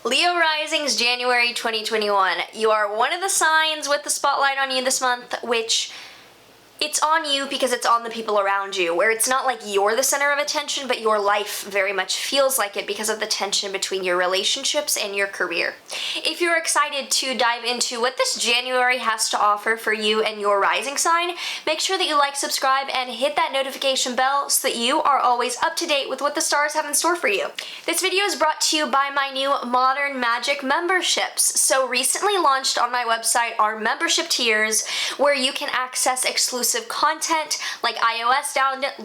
Leo risings January 2021. You are one of the signs with the spotlight on you this month, which it's on you because it's on the people around you, where it's not like you're the center of attention, but your life very much feels like it because of the tension between your relationships and your career. If you're excited to dive into what this January has to offer for you and your rising sign, make sure that you like, subscribe, and hit that notification bell so that you are always up to date with what the stars have in store for you. This video is brought to you by my new Modern Magic memberships. So recently launched on my website are membership tiers where you can access exclusive content like iOS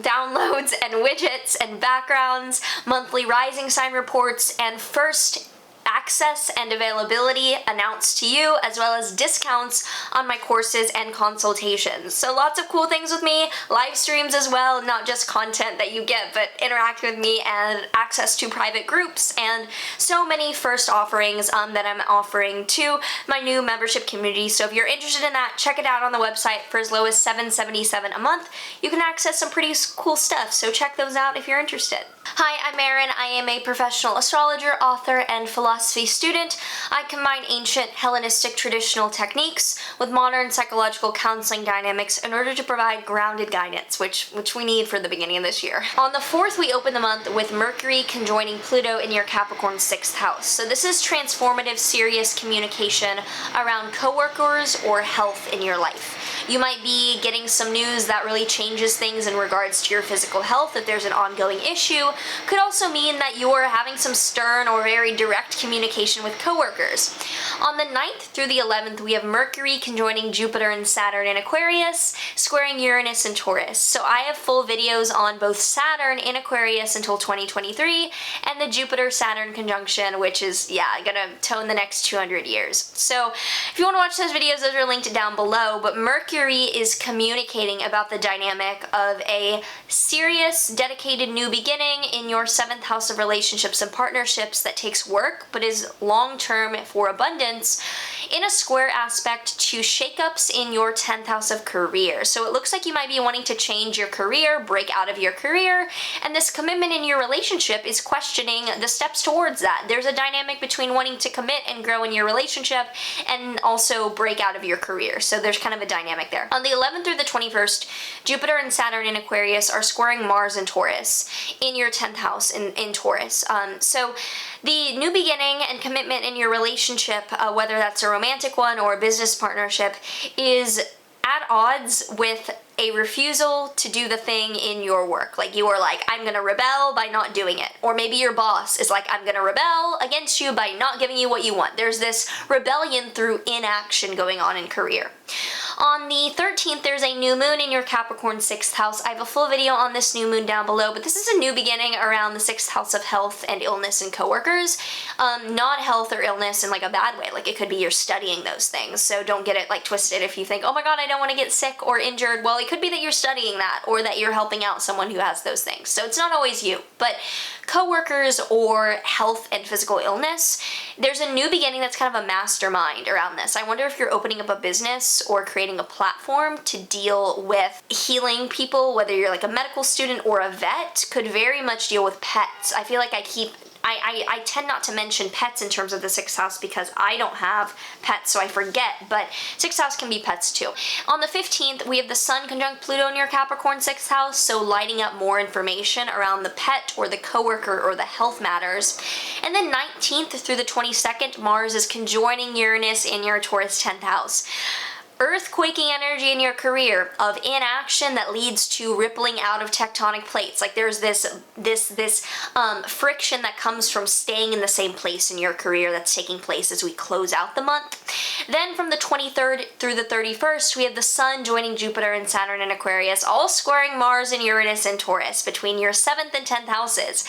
downloads and widgets and backgrounds, monthly rising sign reports, and first access and availability announced to you, as well as discounts on my courses and consultations. So lots of cool things with me, live streams as well, not just content that you get, but interact with me and access to private groups and so many first offerings that I'm offering to my new membership community. So if you're interested in that, check it out on the website for as low as $7.77 a month. You can access some pretty cool stuff, so check those out if you're interested. Hi, I'm Maren. I am a professional astrologer, author, and philosophy student. I combine ancient Hellenistic traditional techniques with modern psychological counseling dynamics in order to provide grounded guidance, which we need for the beginning of this year. On the 4th, we open the month with Mercury conjoining Pluto in your Capricorn 6th house. So this is transformative, serious communication around coworkers or health in your life. You might be getting some news that really changes things in regards to your physical health if there's an ongoing issue. Could also mean that you're having some stern or very direct communication with coworkers. On the 9th through the 11th, we have Mercury conjoining Jupiter and Saturn in Aquarius, squaring Uranus and Taurus. So I have full videos on both Saturn in Aquarius until 2023 and the Jupiter-Saturn conjunction, which is, gonna tone the next 200 years. So if you want to watch those videos, those are linked down below, but Mercury is communicating about the dynamic of a serious, dedicated new beginning in your 7th house of relationships and partnerships that takes work but is long-term for abundance, in a square aspect to shakeups in your 10th house of career. So it looks like you might be wanting to change your career, break out of your career, and this commitment in your relationship is questioning the steps towards that. There's a dynamic between wanting to commit and grow in your relationship and also break out of your career. So there's kind of a dynamic there. On the 11th through the 21st, Jupiter and Saturn in Aquarius are squaring Mars and Taurus in your 10th house in Taurus. So the new beginning and commitment in your relationship, whether that's a romantic one or a business partnership, is at odds with a refusal to do the thing in your work. Like you are like, I'm gonna rebel by not doing it. Or maybe your boss is like, I'm gonna rebel against you by not giving you what you want. There's this rebellion through inaction going on in career. On the 13th, there's a new moon in your Capricorn 6th house. I have a full video on this new moon down below, but this is a new beginning around the 6th house of health and illness and coworkers. Not health or illness in like a bad way. Like it could be you're studying those things. So don't get it like twisted if you think, oh my God, I don't want to get sick or injured. Well, it could be that you're studying that or that you're helping out someone who has those things. So it's not always you, but coworkers or health and physical illness, there's a new beginning that's kind of a mastermind around this. I wonder if you're opening up a business or creating a platform to deal with healing people, whether you're like a medical student or a vet, could very much deal with pets. I feel like I tend not to mention pets in terms of the 6th house because I don't have pets, so I forget, but 6th house can be pets too. On the 15th, we have the Sun conjunct Pluto in your Capricorn 6th house, so lighting up more information around the pet or the coworker or the health matters. And then 19th through the 22nd, Mars is conjoining Uranus in your Taurus 10th house. Earthquaking energy in your career of inaction that leads to rippling out of tectonic plates. Like there's this friction that comes from staying in the same place in your career that's taking place as we close out the month. Then from the 23rd through the 31st, we have the Sun joining Jupiter and Saturn in Aquarius, all squaring Mars and Uranus and Taurus between your 7th and 10th houses.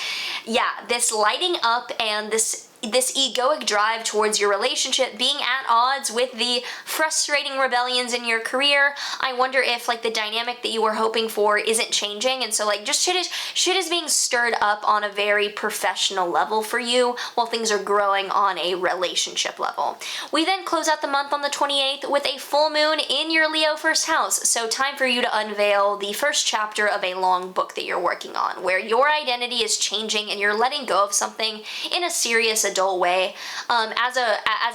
Yeah, this lighting up and this egoic drive towards your relationship being at odds with the frustrating rebellions in your career. I wonder if like the dynamic that you were hoping for isn't changing, and so like just shit is being stirred up on a very professional level for you while things are growing on a relationship level. We then close out the month on the 28th with a full moon in your Leo 1st house. So time for you to unveil the first chapter of a long book that you're working on, where your identity is changing and you're letting go of something in a serious a dull way, as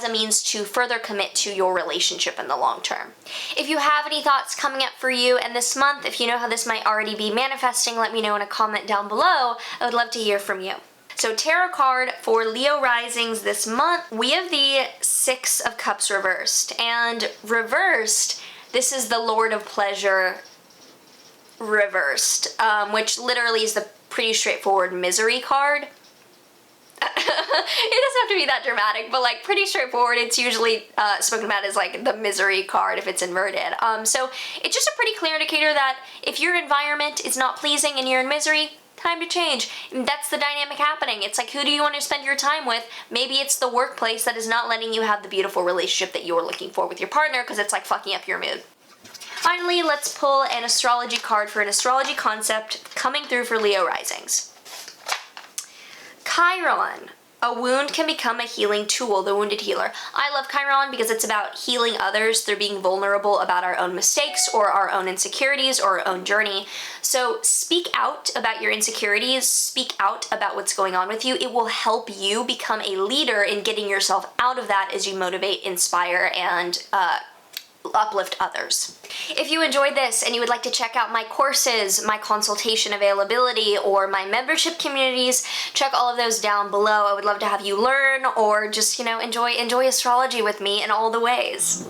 a means to further commit to your relationship in the long term. If you have any thoughts coming up for you and this month, if you know how this might already be manifesting, let me know in a comment down below. I would love to hear from you. So tarot card for Leo risings this month, we have the Six of Cups reversed. And reversed, this is the Lord of Pleasure reversed, which literally is the pretty straightforward misery card. It doesn't have to be that dramatic, but like pretty straightforward. It's usually spoken about as like the misery card if it's inverted. So it's just a pretty clear indicator that if your environment is not pleasing and you're in misery, time to change. And that's the dynamic happening. It's like, who do you want to spend your time with? Maybe it's the workplace that is not letting you have the beautiful relationship that you're looking for with your partner because it's like fucking up your mood. Finally, let's pull an astrology card for an astrology concept coming through for Leo risings. Chiron. A wound can become a healing tool, the wounded healer. I love Chiron because it's about healing others through being vulnerable about our own mistakes or our own insecurities or our own journey. So speak out about your insecurities, speak out about what's going on with you. It will help you become a leader in getting yourself out of that as you motivate, inspire, and uplift others. If you enjoyed this and you would like to check out my courses, my consultation availability, or my membership communities, check all of those down below. I would love to have you learn or just, enjoy astrology with me in all the ways.